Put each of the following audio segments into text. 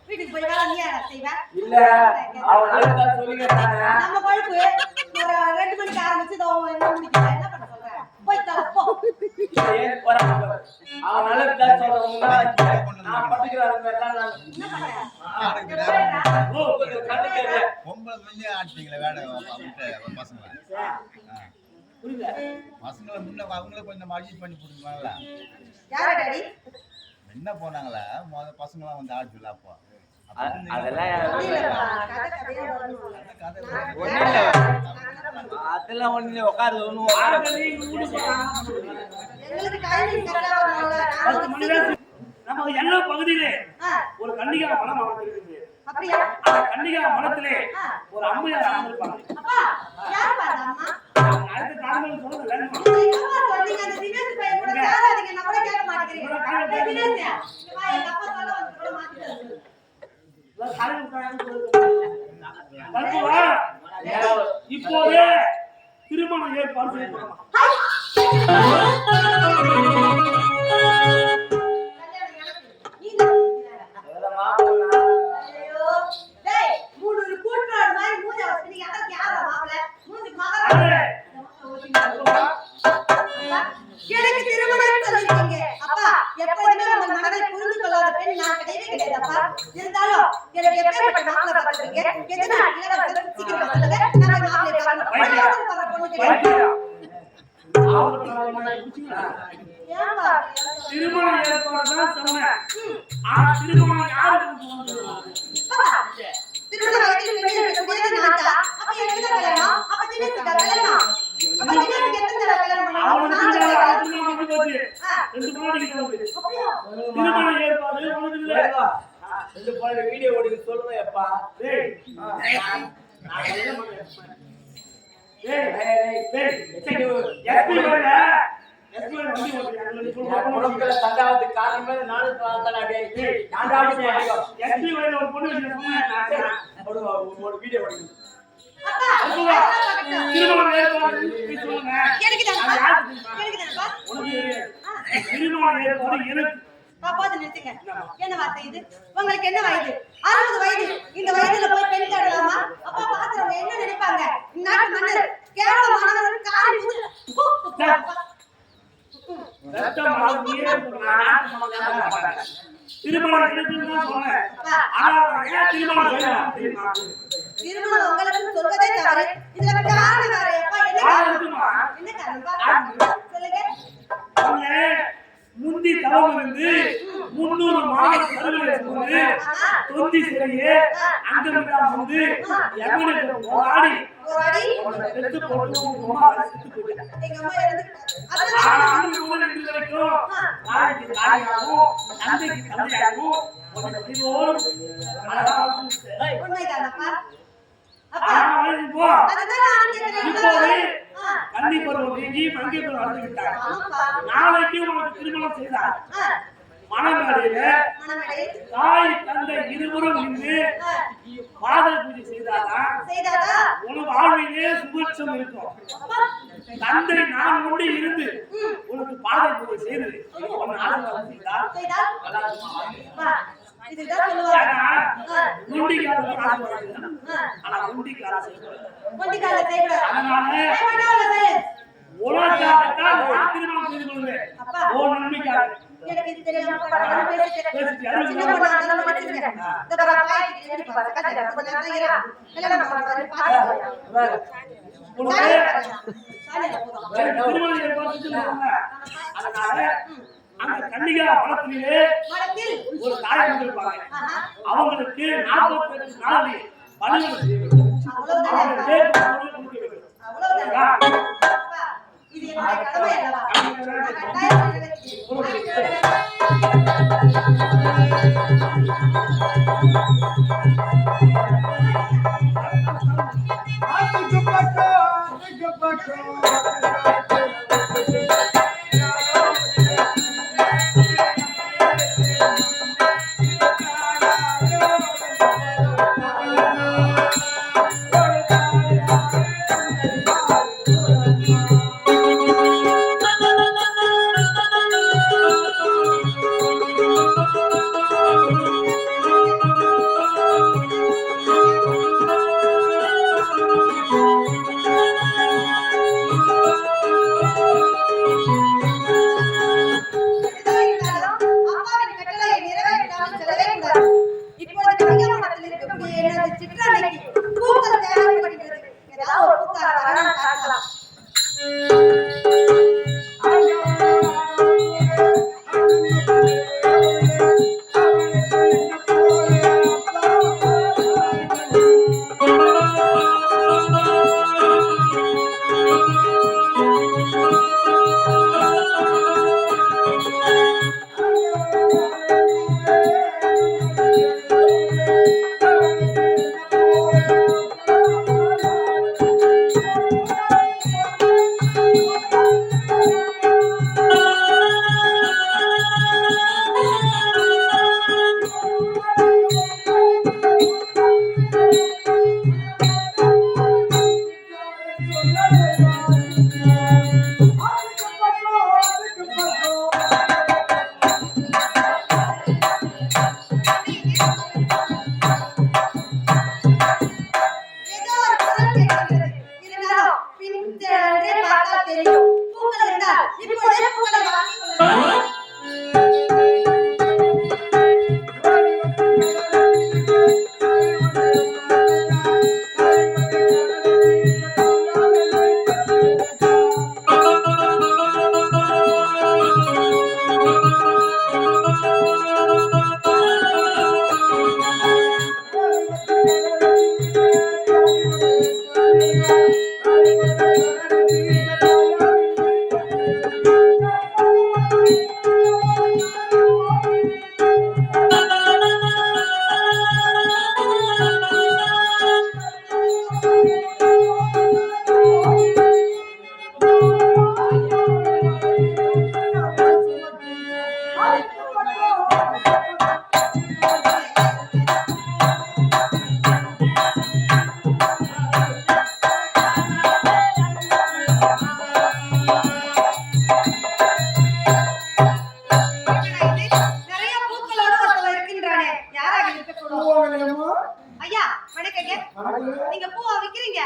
வீட்டுக்கு போய் வேலை நீ செய்வ இல்ல அவன் நல்லா சொல்லிக்கிறாங்க. நம்ம பழுப்பு ஒரு 2 மணிக்கு ஆரம்பிச்சு என்ன முடிக்கல என்ன பண்ண சொல்ற போய் தர போ ஏன் போறாங்க அவன் நல்லா சொல்றவங்க நான் பட்டுக்குறாங்க எல்லாம் என்ன பண்றேன் ஓ கண்ணு கேட்கல பொம்பளை வெளிய ஆட்டிங்களே வேட விட்டு பசங்க புரியல பசங்கள முன்ன அவங்களே கொஞ்சம் அட்ஜஸ்ட் பண்ணி போடுவாங்கல யாரா டாடி என்ன போனாங்களா முத பசங்கலாம் வந்து ஆட்ல அப்போ அதெல்லாம் அதெல்லாம் ஒண்ணு உட்கார்ந்து நம்ம எல்லா பகுதியிலே ஒரு கன்னிகா மனம் அமைந்திருக்குது. அந்த கன்னிகா மனத்திலே ஒரு அம்மையார் அமர்ந்திருப்பாங்க. அடுத்த காரணம் சொல்றது வேணுமா? இப்போதே திருமணம் ஏற்பாடு செய்யப்படும். எனக்கு திருமணம் சொல்லிருக்கீங்க அப்பா எப்பவுமே உங்க மனதை புரிந்து கொள்ளாத பெண் நான் கிடையவே கிடையாதுப்பா இருந்தாலும் எனக்கு எப்பேற்பட்ட மாப்பிள்ளை பார்த்துருக்கீங்க எதனா இளவரசர் சீக்கிரம் சொல்லுங்க நான் மாப்பிள்ளை திருமணம் ஏற்பாடு தான் சொன்னேன். திருமணம் யாருக்கு திருமணம் வயதில் பெண்களுக்கு முடியாது நாட்டா அப்ப எனக்கு தான் கல்யாணம் அப்ப தினத்துக்கு கல்யாணம் டேய் நான் என்ன பண்றேன் டேய் எஸ்பி வரல எஸ்பி வண்டி ஓடுறாங்க உனக்குள்ள சண்டாவதுக்கு காரணமே நானும் தான்டா டேய் நான் தான் எஸ்பி வரல ஒரு பொண்ணு வந்து சொன்னேன் ஒரு வீடியோ பண்ணி அப்பா திருமணம் ஏற்பாடு சொல்லுங்க எனக்கு தானப்பா உனக்கு திருமணம் ஏற்பாடு எனக்கு பாப்பா நிறுத்துங்க என்ன வார்த்தை இது உங்களுக்கு என்ன வயது 60 வயது இந்த வயதுல போய் பெண் தேடலாமா அப்பா பாக்குறவங்க என்ன நினைப்பாங்க நாட்டு மன்னர் கேவலமானவர் காரி திருமணம் இருக்குன்னு சொன்னேன் ஆனா ஏன் திருமணம் செய்யலாம் திருமணம் உங்களுக்கு சொல்வதே தவறு இதுல காரணம் வேற அப்பா என்ன காரணம் சொல்லுங்க முந்தி தவம் இருந்து 300 மாத கருவிலை சுமந்து தொந்தி சரியே அங்கமெல்லாம் வந்து எவனுக்கு போராடி செத்து போட்டு அம்மா செத்து போயிட்டாங்க. எங்க அம்மா இறந்துட்டாங்க ஆனா அந்த ஊரில் வரைக்கும் தாய்க்கு தாயாகவும் தந்தைக்கு தந்தையாகவும் உனக்கு பிரிவோடு உண்மைதானப்பா அப்பா இப்போ அதுதான் நான் கேக்குறேன் இப்போது கன்னி பருவம் நீங்கி மங்கை பருவம் அடைந்து விட்டார். நாளைக்கு உனக்கு திருமணம் செய்தார் மணமேடையில தாய் தந்தை இருவரும் நின்று பாதல் பூஜை செய்தாதான் உனக்கு வாழ்விலே சுபிட்சம் இருக்கும். தந்தை நான் கொண்டு இருந்து உனக்கு பாதல் பூஜை செய்து உன் ஆசீர்வாதம் செய்தால் இதுதான் சொல்லுவாங்க நொண்டிக்கால ஆசீர்வாதம் ஆனா நொண்டிக்கால ஒண்டிக்கால செய்யக்கூடாது அதனால உலகத்தான் நான் திருமணம் செய்து கொள்வேன். ஓ நன்மைக்காக எனக்கு இது தெரியாம நான் பேசிட்டேன் சின்ன பொண்ணா இருந்தாலும் மன்னிச்சிடுங்க இந்த பாரு பாய்க்கு எழுதி பாரு கதை கொஞ்ச நேரம் இரு கல்யாணம் பண்றாரு பாத்து திருமணம் ஏற்பாடு செஞ்சாங்க. அதனால அந்த கன்னிகா வனத்திலே ஒரு தாய் வந்திருப்பாங்க. அவங்களுக்கு 48 நாள் பணிகள் செய்யணும். அவ்வளவுதான் இது என்னோட கடமை அல்லவா நான் கட்டாயம் நிறைவேற்றுவேன் நிறைய பூக்களோட ஒருத்தவன் இருக்கின்றானே, யாராக இருக்கக்கூடும்? ஐயா வணக்கங்க. நீங்க பூவா விக்கிறீங்க?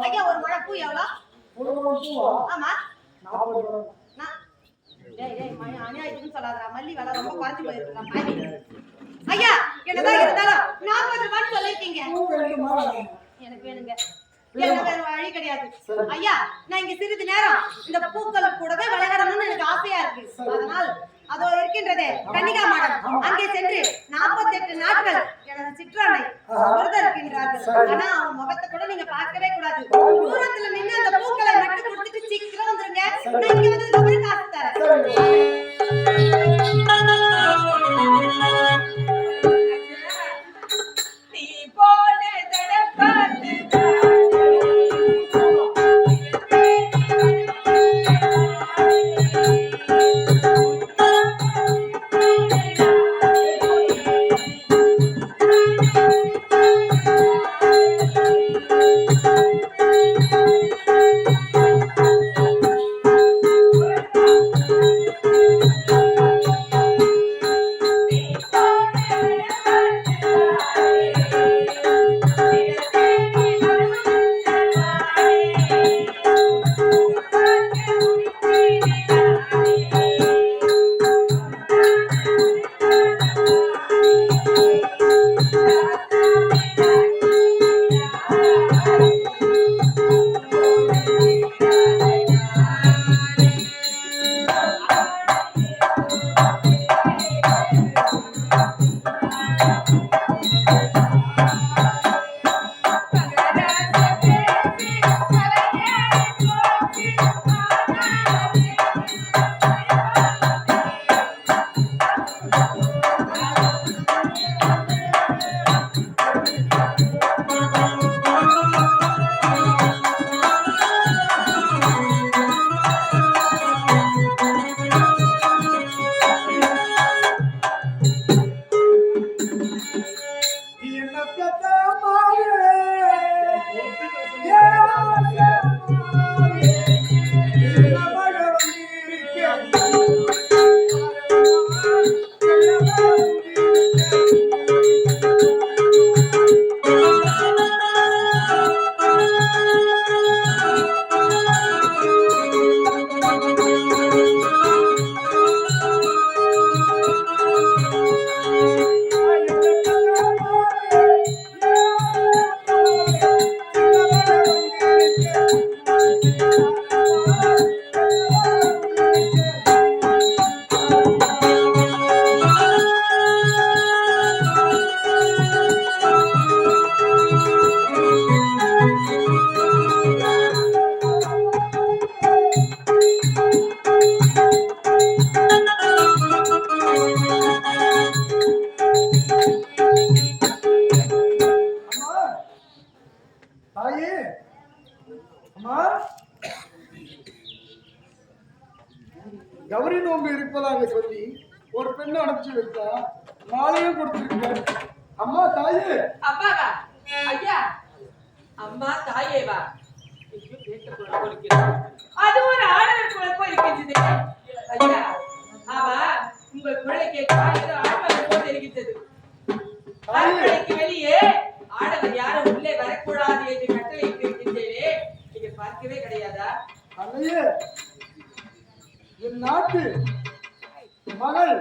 ஐயா ஒரு முழம் பூ எவ்வளவு? ஆமா அநியாயத்துக்கு சொல்லாதடா, மல்லி விலை ரொம்ப குறைஞ்சு போயிருக்கா. ஐயா என்னதான் இருந்தாலும் 40 ரூபான்னு சொல்லிருக்கீங்க. எனக்கு வேணுங்க, எனக்கு வேற வழி கிடையாது. ஐயா நான் இங்க சிறிது நேரம் இந்த பூக்கள் கூடவே விளையாடணும்னு எனக்கு ஆசையா இருக்கு. அதனால் அதோ இருக்கின்றதே கன்னிகா மாடம், அங்கே சென்று 48 நாட்கள் எனது சிற்றானை விரதம் இருக்கின்றார்கள். ஆனா அவன் முகத்தை கூட நீங்க பார்க்கவே கூடாது. தூரத்துல நின்று அந்த பூக்களை மட்டும் கொடுத்துட்டு சீக்கிரம் வந்துருங்க. நான் இங்க வந்து ரொம்ப காசு தரேன். கௌரி நோம்பு இருப்பதாக சொல்லி ஒரு பெண்ணை அனுப்பிச்சு வைத்தா, மாலையும் கொடுத்திருக்க. அம்மா தாயே. அப்பாவா? ஐயா அம்மா தாயேவா? அது ஒரு ஆடவர் குழப்பம் இருக்கின்றது. ஐயா ஆமா, உங்கள் குழந்தைக்கு ஆடவர் போல் இருக்கின்றது. ஆடவருக்கு வெளியே ஆடவர் யாரும் உள்ளே வரக்கூடாது என்று கட்டளை இருக்கின்றேனே, நீங்க பார்க்கவே கிடையாதா? அதையே என் நாட்டு மகள்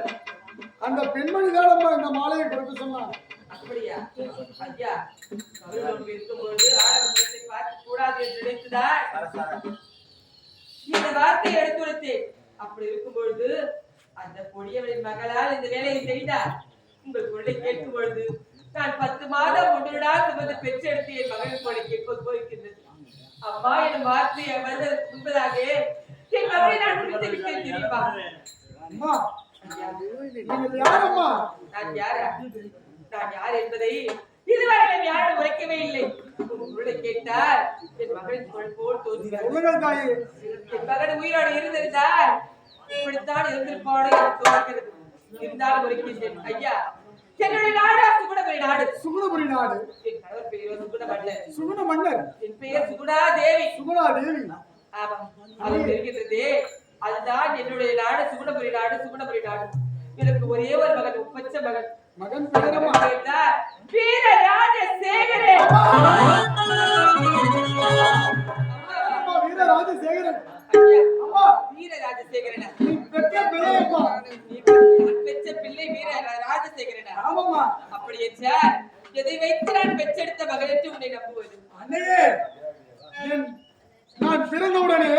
அந்த பெண்மணி தானம்மா இந்த மாலையை கொடுக்க சொன்னான். அப்படியா? ஐயா அவர்கள் இருக்கும்போது ஆடவர்களை பார்க்க கூடாது என்று நினைத்துதான் இந்த வார்த்தையை எடுத்துரைத்தேன். அப்படி இருக்கும்பொழுது அந்த பொடியவரின் மகளால் இந்த வேலையை செய்தார். உங்கள் குரலை கேட்கும் பொழுது நான் 10 மாதம் ஒன்றுடால் சுமந்து பெற்றெடுத்து என் மகன் குரலை கேட்பது போயிருக்கின்றது. அம்மா என் வார்த்தையை வருவதற்கு முன்பதாக என் மகளை நான் முடித்து விட்டேன் தெரியுமா? அம்மா நீங்கள் யாரம்மா? நான் யாரா? நான் யார் என்பதை இதுவரை யாரும் உரைக்கவே இல்லை. உங்களுடைய கேட்டால் என் மகளின் புகழ் போல் தோன்றுகிறது. சொல்லுங்கள் தாயே. என் மகன் உயிரோடு இருந்திருந்தால் இப்படித்தான் இருந்திருப்பாடு எனக்கு தோன்றுகிறது. இருந்தாலும் உரைக்கின்றேன். ஐயா, என்னுடைய நாடு சுகுணபுரி நாடு. சுகுணபுரி நாடு. என் கணவர் பெயரோ சுகுண மன்னர். சுகுண மன்னர். என் பெயர் சுகுணா தேவி. சுகுணா தேவி. ஆமா, அது தெரிகின்றது. அதுதான் என்னுடைய நாடு சுகுணபுரி நாடு. சுகுணபுரி நாடு. எனக்கு ஒரே ஒரு மகன், ஒப்பற்ற மகன். மகன் பெயரம்மா வீர ராஜசேகரன். வீர ராஜசேகரன். அம்மா, வீர ராஜசேகரன். நீ பெற்ற பிள்ளையம்மா. நீ பெற்ற பிள்ளை வீர ராஜசேகரன். ஆமாம்மா. அப்படி என்றால் எதை வைத்து நான் பெற்றெடுத்த மகன் என்று உன்னை நம்புவது? அன்னையே, நான் பிறந்தவுடனே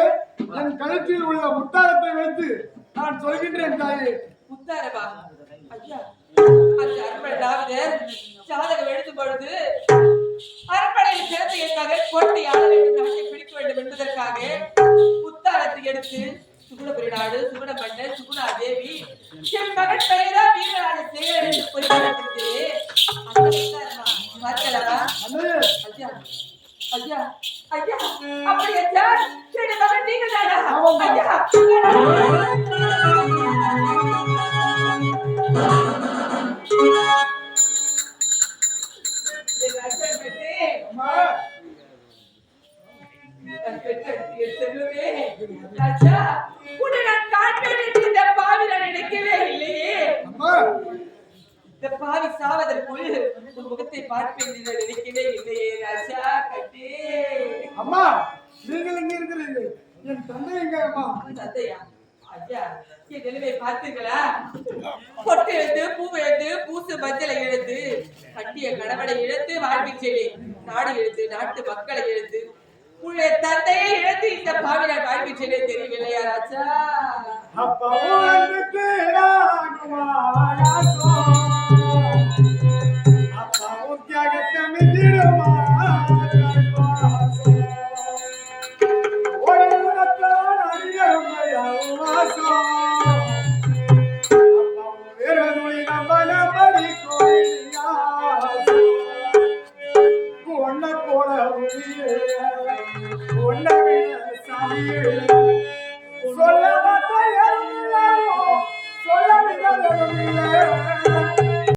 என் கழுத்தில் உள்ள முத்தாரத்தை வைத்து நான் சொல்கின்றேன் தாயே. முத்தாரமா? ஐயா, அந்த அரண்மனையாவது ஜாதகம் எழுதும் பொழுது அரண்மனையில் சிறந்த என் மகன் கோட்டை ஆள வேண்டும், நாட்டை பிடிக்க வேண்டும் என்பதற்காக முத்தாரத்தை எடுத்து சுகுணபுரி நாடு, சுகுண மன்னர், சுகுணா தேவி, என் மகன் பெயரா வீரராஜ சேகரன் என்று குறிப்பிட்டிருக்கிறது. அந்த முத்தாரமா பார்த்தலவா? அன்னையே, ஐயா, ஐயா, ஐயா, அப்படி என்றால் என் மகன் நீங்கள் தானா? ஐயா, அம்மா. அம்மா, இந்த பாவி சாவதற்குள் உன் முகத்தை பார்ப்பேன் என்று நினைக்கவே இல்லையே ராஜா. கட்டே அம்மா, நீங்கள் எங்க இருக்கிறீர்கள்? என் தந்தை எங்க அம்மா? தந்தையா? ஐயா, என் நிலைமை பார்த்தீர்களா? பொட்டு எழுந்து, பூ எழுந்து, பூசு மஞ்சளை எழுந்து, கட்டிய கணவனை இழந்து வாழ்விச்சேனே, நாடு எழுந்து, நாட்டு மக்களை எழுந்து, உன்னுடைய தந்தையை இழந்து இந்த பாவினால் வாழ்விச்சேனே, தெரியவில்லையா ராஜா? அப்பாவும் அன்புக்கு ராகுமாவாயாசோ. அப்பாவும் தியாகத்தை மிஞ்சி